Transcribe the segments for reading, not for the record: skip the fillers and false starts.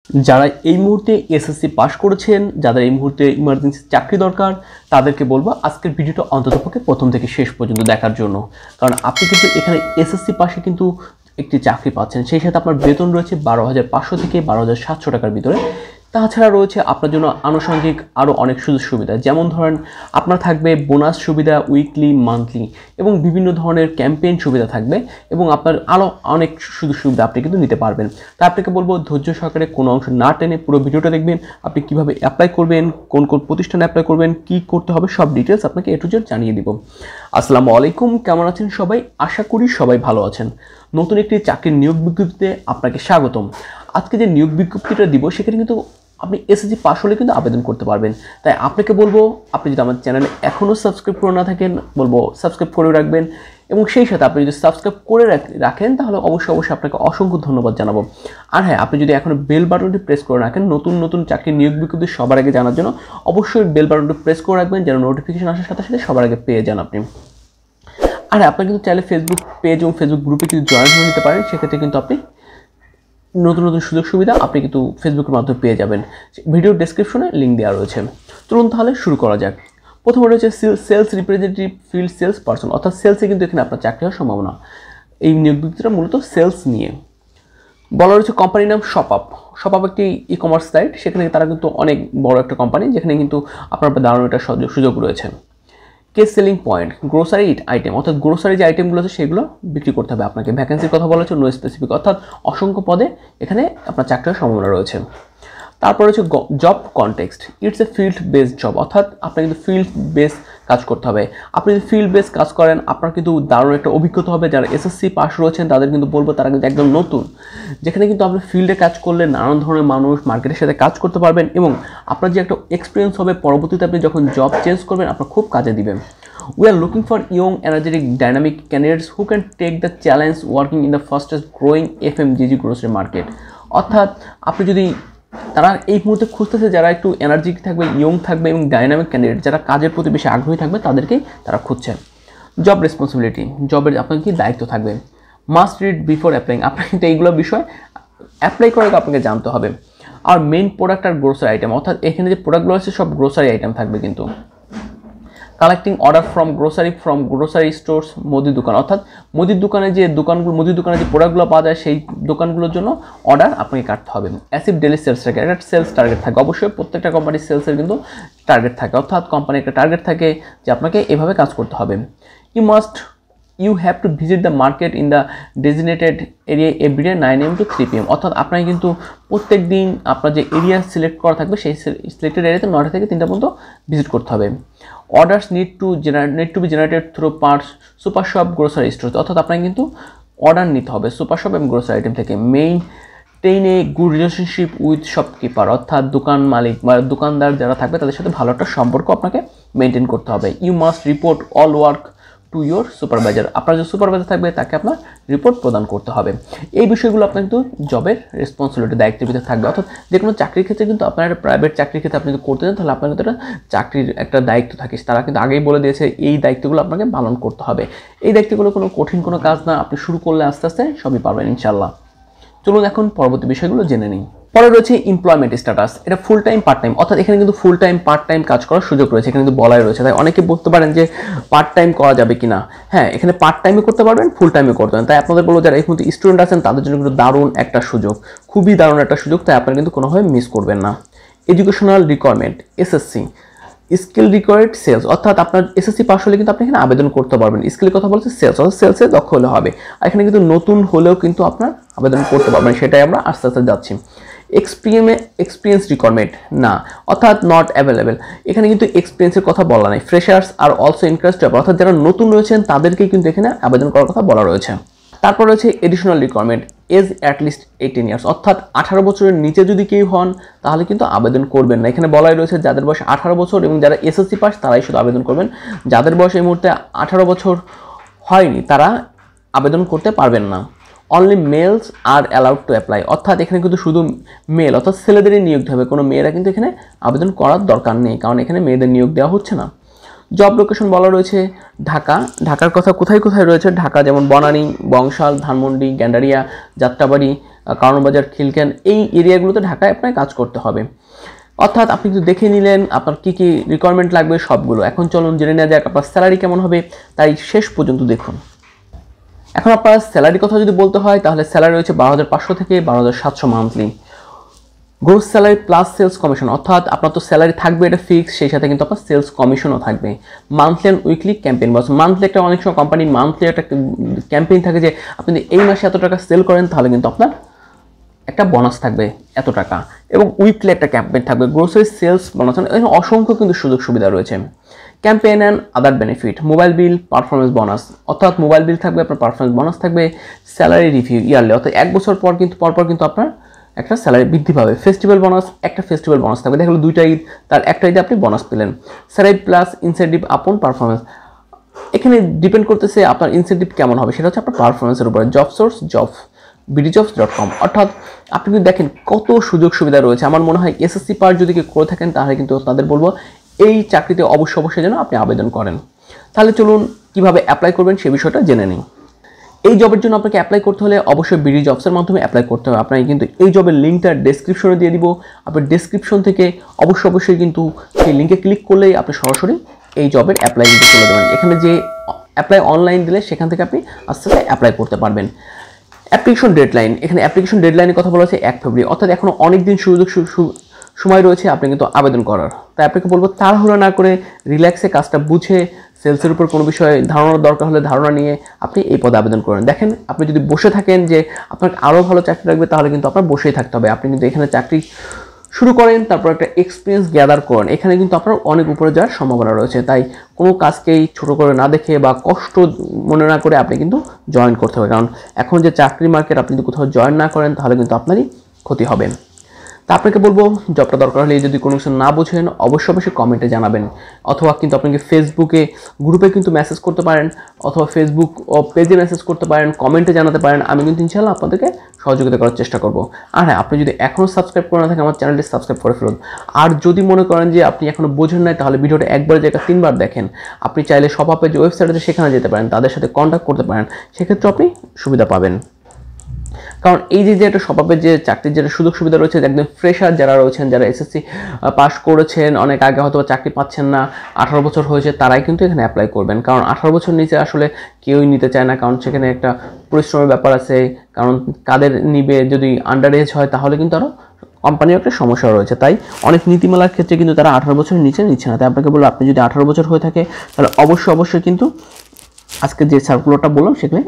যারা এই মুহূর্তে এসএসসি পাস করেছেন, যাদের এই মুহূর্তে ইমার্জেন্সি চাকরি দরকার, তাদেরকে বলবো আজকের ভিডিওটা অন্ততপক্ষে প্রথম থেকে শেষ পর্যন্ত দেখার জন্য। কারণ আপনি কিন্তু এখানে এসএসসি পাশে কিন্তু একটি চাকরি পাচ্ছেন, সেই সাথে আপনার বেতন রয়েছে 12,500 থেকে 12,700 টাকার ভিতরে। তাছাড়া রয়েছে আপনার জন্য আনুষঙ্গিক আরও অনেক সুযোগ সুবিধা, যেমন ধরেন আপনার থাকবে বোনাস সুবিধা উইকলি, মান্থলি এবং বিভিন্ন ধরনের ক্যাম্পেইন সুবিধা থাকবে এবং আপনার আরও অনেক সুযোগ সুবিধা আপনি কিন্তু নিতে পারবেন। তাই আপনাকে বলবো ধৈর্য সহকারে কোনো অংশ না টেনে পুরো ভিডিওটা দেখবেন। আপনি কীভাবে অ্যাপ্লাই করবেন, কোন কোন প্রতিষ্ঠানে অ্যাপ্লাই করবেন, কী করতে হবে, সব ডিটেলস আপনাকে এ টু জেড জানিয়ে দিব। আসসালামু আলাইকুম, কেমন আছেন সবাই? আশা করি সবাই ভালো আছেন। নতুন একটি চাকরির নিয়োগ বিজ্ঞপ্তিতে আপনাকে স্বাগতম। আজকে যে নিয়োগ বিজ্ঞপ্তিটা দিব সেখানে কিন্তু আপনি এসএসসি পাস হলে কিন্তু আবেদন করতে পারবেন। তাই আপনাকে বলবো, আপনি যদি আমার চ্যানেলে এখনও সাবস্ক্রাইব করে না থাকেন, বলবো সাবস্ক্রাইব করে রাখবেন এবং সেই সাথে আপনি যদি সাবস্ক্রাইব করে রাখেন তাহলে অবশ্যই আপনাকে অসংখ্য ধন্যবাদ জানাবো। আর হ্যাঁ, আপনি যদি এখনও বেল বাটনটি প্রেস করে রাখেন নতুন নতুন চাকরির নিয়োগ বিজ্ঞপ্তি সবার আগে জানার জন্য, অবশ্যই বেল বাটনটি প্রেস করে রাখবেন যেন নোটিফিকেশন আসার সাথে সাথে সবার আগে পেয়ে যান আপনি। আর আপনি কিন্তু চাইলে ফেসবুক পেজ এবং ফেসবুক গ্রুপে কিন্তু জয়েন হয়ে নিতে পারেন, সেক্ষেত্রে কিন্তু আপনি নতুন নতুন সুযোগ সুবিধা আপনি কিন্তু ফেসবুকের মাধ্যমে পেয়ে যাবেন। ভিডিও ডেসক্রিপশনে লিঙ্ক দেওয়া রয়েছে। চলুন তাহলে শুরু করা যাক। প্রথমে রয়েছে sales representative field sales person, অর্থাৎ সেলসে কিন্তু এখানে আপনার চাকরি হওয়ার সম্ভাবনা। এই নিয়োগ বিজ্ঞপ্তিটা মূলত সেলস নিয়ে। বলা রয়েছে কোম্পানির নাম শপআপ। শপআপ একটি ই কমার্স সাইট, সেখানে তারা কিন্তু অনেক বড় একটা কোম্পানি, যেখানে কিন্তু আপনার দারুণ একটা সুযোগ রয়েছে। Case selling point grocery item, অর্থাৎ গ্রোসারি যে আইটেমগুলো আছে সেগুলো বিক্রি করতে হবে আপনাকে। ভ্যাকেন্সির কথা বলা হচ্ছে নো স্পেসিফিক, অর্থাৎ অসংখ্য পদে এখানে আপনার চাকরির সম্ভাবনা রয়েছে। তারপর হচ্ছে job context, it's a field based job, অর্থাৎ আপনার কিন্তু ফিল্ড বেস কাজ করতে হবে। আপনি যদি ফিল্ড বেস কাজ করেন আপনার কিন্তু দারুণ একটা অভিজ্ঞতা হবে। যারা এসএসসি পাস রয়েছেন তাদের কিন্তু বলবো তারা কিন্তু একদম নতুন, যেখানে কিন্তু আপনি ফিল্ডে কাজ করলে নানান ধরনের মানুষ মার্কেটের সাথে কাজ করতে পারবেন এবং আপনার যে একটা এক্সপিরিয়েন্স হবে পরবর্তীতে আপনি যখন জব চেঞ্জ করবেন আপনার খুব কাজে দিবেন। We are looking for young, energetic, dynamic candidates who can take the challenge working in the fastest growing FMCG grocery market. অর্থাৎ আপনি যদি তারা এই মুহূর্তে খুঁজতেছে যারা একটু এনার্জি থাকবে, ইয়ং থাকবে এবং ডাইনামিক ক্যান্ডিডেট, যারা কাজের প্রতি বেশি আগ্রহী থাকবে তাদেরকেই তারা খুঁজছে। জব রেসপন্সিবিলিটি, জবের আপনার কি দায়িত্ব থাকবে। মাস্ট রিড বিফোর অ্যাপ্লাইং, আপনার কিন্তু এইগুলো বিষয় অ্যাপ্লাই করার আগে আপনাকে জানতে হবে। আর মেইন প্রোডাক্ট আর গ্রোসারি আইটেম, অর্থাৎ এখানে যে প্রোডাক্টগুলো আছে সব গ্রোসারি আইটেম থাকবে কিন্তু। Collecting order from grocery stores, মুদির দোকান, অর্থাৎ মুদির দোকানে যে প্রোডাক্টগুলো পাওয়া যায় সেই দোকানগুলোর জন্য অর্ডার আপনাকে কাটতে হবে। অ্যাসিভ ডেলি সেলস টার্গেট, একটা সেলস টার্গেট থাকে অবশ্যই, প্রত্যেকটা কোম্পানির সেলসের কিন্তু টার্গেট থাকে, অর্থাৎ কোম্পানির একটা টার্গেট থাকে যে আপনাকে এভাবে কাজ করতে হবে। You have to visit the market in the designated area everyday 9 AM to 3 PM, অর্থাৎ আপনাকে কিন্তু প্রত্যেক দিন আপনার যে এরিয়া সিলেক্ট করা থাকবে সেই সিলেক্টেড এরিয়াতে 9টা থেকে 3টা পর্যন্ত ভিজিট করতে হবে। Orders need to B generated through super shop grocery store, অর্থাৎ আপনাকে কিন্তু অর্ডার নিতে হবে সুপার শপ এবং গ্রোসারি আইটেম থেকে। Maintain a good relationship with shopkeeper, অর্থাৎ দোকান মালিক বা দোকানদার যারা থাকবে তাদের সাথে ভালো একটা সম্পর্ক আপনাকে মেনটেন করতে হবে। You must report all work to your supervisor, আপনার যে সুপারভাইজার থাকবে তাকে আপনার রিপোর্ট প্রদান করতে হবে। এই বিষয়গুলো আপনার কিন্তু জবের রেসপন্সিবিলিটি, দায়িত্বের ভিতরে থাকবে। অর্থাৎ যে কোনো চাকরির ক্ষেত্রে কিন্তু আপনার একটা প্রাইভেট চাকরির ক্ষেত্রে আপনি যদি করতে চান তাহলে আপনার কিন্তু একটা চাকরির একটা দায়িত্ব থাকে, তারা কিন্তু আগেই বলে দিয়েছে এই দায়িত্বগুলো আপনাকে পালন করতে হবে। এই দায়িত্বগুলো কোনো কঠিন কোনো কাজ না, আপনি শুরু করলে আস্তে আস্তে সবই পারবেন ইনশাল্লাহ। চলুন এখন পরবর্তী বিষয়গুলো জেনে নিই। পরে রয়েছে এমপ্লয়মেন্ট স্ট্যাটাস, এটা ফুল টাইম পার্ট টাইম, অর্থাৎ এখানে কিন্তু ফুল টাইম পার্ট টাইম কাজ করার সুযোগ রয়েছে, এখানে কিন্তু বলাই রয়েছে। তাই অনেকে বলতে পারেন যে পার্ট টাইম করা যাবে কিনা। হ্যাঁ, এখানে পার্ট টাইমে করতে পারবেন, ফুল টাইমে করতে পারেন। তাই আপনাদের বলবো যারা এই মুহূর্তে স্টুডেন্ট আছেন তাদের জন্য কিন্তু দারুণ একটা সুযোগ, খুবই দারুণ একটা সুযোগ, তাই আপনারা কিন্তু কোনোভাবে মিস করবেন না। Educational requirement SSC, skill required sales, অর্থাৎ আপনার এসএসসি পাস হলে কিন্তু আপনি এখানে আবেদন করতে পারবেন। স্কিলের কথা বলছে সেলস, অর্থাৎ সেলসে দক্ষ হলে হবে। আর এখানে কিন্তু নতুন হলেও কিন্তু আপনার আবেদন করতে পারবেন, সেটাই আমরা আস্তে আস্তে যাচ্ছি। এক্সপিরিয়েন্স রিকোয়ারমেন্ট না, অর্থাৎ নট অ্যাভেলেবেল, এখানে কিন্তু এক্সপিরিয়েন্সের কথা বলা নাই। ফ্রেশার্স আর অলসো ইন্টারেস্টেড, অর্থাৎ যারা নতুন রয়েছেন তাদেরকেই কিন্তু এখানে আবেদন করার কথা বলা রয়েছে। তারপর রয়েছে additional requirement age at least 18 years, অর্থাৎ 18 বছরের নিচে যদি কেউ হন তাহলে কিন্তু আবেদন করবেন না। এখানে বলাই রয়েছে যাদের বয়স 18 বছর এবং যারা এসএসসি পাস তারাই শুধু আবেদন করবেন। যাদের বয়স এই মুহূর্তে 18 বছর হয়নি তারা আবেদন করতে পারবেন না। Only males are allowed to apply, অর্থাৎ এখানে কিন্তু শুধু মেল অর্থাৎ ছেলেদেরই নিয়োগ হবে, কোনো মেয়েরা কিন্তু এখানে আবেদন করার দরকার নেই, কারণ এখানে মেয়েদের নিয়োগ দেওয়া হচ্ছে না। জব লোকেশন বলা রয়েছে ঢাকার কথা কোথায় কোথায় রয়েছে, ঢাকা যেমন বনানী, বংশাল, ধানমন্ডি, গ্যান্ডারিয়া, যাত্রাবাড়ি, কারণ বাজার, খিলক্যান, এই এরিয়াগুলোতে ঢাকায় আপনাকে কাজ করতে হবে। অর্থাৎ আপনি কিন্তু দেখে নিলেন আপনার কী কী রিকোয়ারমেন্ট লাগবে সবগুলো। এখন চলুন জেনে নেওয়া যাক আপনার স্যালারি কেমন হবে, তাই শেষ পর্যন্ত দেখুন। এখন আপনার স্যালারির কথা যদি বলতে হয় তাহলে স্যালারি রয়েছে 12,500 থেকে 12,700 monthly. Gross salary plus sales commission, অর্থাৎ আপনার তো স্যালারি থাকবে এটা ফিক্স, সেই সাথে কিন্তু আপনার সেলস কমিশনও থাকবে। Monthly and weekly campaign boss, monthly একটা অনেক সময় কোম্পানি মান্থলি একটা ক্যাম্পেইন থাকে যে আপনি যদি এই মাসে এত টাকা সেল করেন তাহলে কিন্তু আপনার একটা বোনাস থাকবে এত টাকা, এবং উইকলি একটা ক্যাম্পেইন থাকবে গ্রোসারি সেলস বোনাস। এখানে অসংখ্য কিন্তু সুযোগ সুবিধা রয়েছে। Campaign and other benefit, mobile bill, performance bonus, অর্থাৎ মোবাইল বিল থাকবে, আপনার পারফরমেন্স বোনাস থাকবে, স্যালারি রিভিউ ইয়ারলি, অর্থাৎ 1 বছর পর কিন্তু পরপর কিন্তু আপনার একটা স্যালারি বৃদ্ধি পাবে। ফেস্টিভ্যাল বোনাস, একটা ফেস্টিভ্যাল বোনাস থাকবে, দেখা গেলো 2টা ঈদ, তার একটা ঈদে আপনি বোনাস পেলেন। স্যালারি প্লাস ইনসেন্টিভ আপন পারফরমেন্স, এখানে ডিপেন্ড করতেছে আপনার ইনসেন্টিভ কেমন হবে, সেটা হচ্ছে আপনার পারফরমেন্সের উপরে। জব সোর্স, bdjobs.com, অর্থাৎ আপনি কিন্তু দেখেন কত সুযোগ সুবিধা রয়েছে। আমার মনে হয় এসএসসি পাস যদি কেউ করে থাকেন তাহলে কিন্তু তাদের বলবো এই চাকরিতে অবশ্যই যেন আপনি আবেদন করেন। তাহলে চলুন কীভাবে অ্যাপ্লাই করবেন সে বিষয়টা জেনে নিই। এই জবের জন্য আপনাকে অ্যাপ্লাই করতে হলে অবশ্যই বিডি জবসের মাধ্যমে অ্যাপ্লাই করতে হবে। আপনাকে কিন্তু এই জবের লিঙ্কটা ডেসক্রিপশনে দিয়ে দিব। আপনি ডেসক্রিপশন থেকে অবশ্যই কিন্তু সেই লিঙ্কে ক্লিক করলেই আপনি সরাসরি এই জবের অ্যাপ্লাই কিন্তু চলে যাবেন। এখানে যে অ্যাপ্লাই অনলাইন দিলে সেখান থেকে আপনি আস্তে আস্তে অ্যাপ্লাই করতে পারবেন। অ্যাপ্লিকেশন ডেডলাইন, এখানে অ্যাপ্লিকেশন ডেডলাইনের কথা বলা হচ্ছে 1 ফেব্রুয়ারি, অর্থাৎ এখনও অনেক দিন সময় রয়েছে আপনি কিন্তু আবেদন করার। তাই আপনাকে বলবো তাড়াহুড়ো না করে রিল্যাক্সে কাজটা বুঝে, সেলসের উপর কোনো বিষয়ে ধারণার দরকার হলে ধারণা নিয়ে আপনি এই পদে আবেদন করেন। দেখেন আপনি যদি বসে থাকেন যে আপনার আরও ভালো চাকরি লাগবে তাহলে কিন্তু আপনার বসেই থাকতে হবে। আপনি কিন্তু এখানে চাকরি শুরু করেন, তারপর একটা এক্সপিরিয়েন্স গ্যাদার করেন, এখানে কিন্তু আপনার অনেক উপরে যাওয়ার সম্ভাবনা রয়েছে। তাই কোনো কাজকেই ছোটো করে না দেখে বা কষ্ট মনে না করে আপনি কিন্তু জয়েন করতে হবে, কারণ এখন যে চাকরি মার্কেট, আপনি যদি কোথাও জয়েন না করেন তাহলে কিন্তু আপনারই ক্ষতি হবে। তা আপনাকে বলবো জবটা দরকার হলে যদি কোনো কিছু না বুঝেন অবশ্যই কমেন্টে জানাবেন, অথবা কিন্তু আপনাকে ফেসবুকে গ্রুপে কিন্তু মেসেজ করতে পারেন, অথবা ফেসবুক পেজে মেসেজ করতে পারেন, কমেন্টে জানাতে পারেন। আমি কিন্তু ইনশাআল্লাহ আপনাদেরকে সহযোগিতা করার চেষ্টা করব। আর হ্যাঁ, আপনি যদি এখনও সাবস্ক্রাইব করে না থাকেন আমার চ্যানেলটি সাবস্ক্রাইব করে ফেলুন। আর যদি মনে করেন যে আপনি এখনও বোঝেন নাই তাহলে ভিডিওটা একবারের জায়গায় 3বার দেখেন। আপনি চাইলে সপাপের যে ওয়েবসাইট আছে সেখানে যেতে পারেন, তাদের সাথে কন্ট্যাক্ট করতে পারেন, সেক্ষেত্রে আপনি সুবিধা পাবেন। কারণ এই যে একটা সপাপের যে চাকরির যেটা সুযোগ সুবিধা রয়েছে, একদম ফ্রেশার যারা রয়েছেন, যারা এসএসসি পাস করেছেন, অনেক আগে হয়তো চাকরি পাচ্ছেন না, 18 বছর হয়েছে, তারাই কিন্তু এখানে অ্যাপ্লাই করবেন। কারণ 18 বছর নিচে আসলে কেউই নিতে চায় না, কারণ সেখানে একটা পরিশ্রমের ব্যাপার আছে। কারণ কাদের নিবে, যদি আন্ডার এজ হয় তাহলে কিন্তু আরও কোম্পানির একটা সমস্যা রয়েছে। তাই অনেক নীতিমালার ক্ষেত্রে কিন্তু তারা 18 বছরের নিচে নিচ্ছে না। তাই আপনাকে বলবো আপনি যদি 18 বছর হয়ে থাকে তাহলে অবশ্যই কিন্তু আজকে যে সার্কুলারটা বললাম সেখানে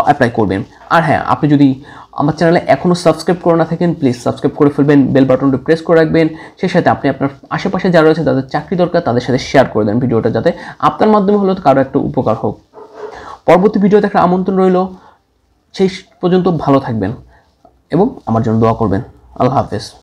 অ্যাপ্লাই করবেন। আর হ্যাঁ, আপনি যদি আমার চ্যানেলে এখনও সাবস্ক্রাইব করে না থাকেন প্লিজ সাবস্ক্রাইব করে ফেলবেন, বেল বাটনটি প্রেস করে রাখবেন। সেই সাথে আপনি আপনার আশেপাশে যারা রয়েছে তাদের চাকরি দরকার তাদের সাথে শেয়ার করে দেন ভিডিওটা, যাতে আপনার মাধ্যমে হলেও কারো একটা উপকার হোক। পরবর্তী ভিডিও দেখার আমন্ত্রণ রইল। সেই পর্যন্ত ভালো থাকবেন এবং আমার জন্য দোয়া করবেন। আল্লাহ হাফেজ।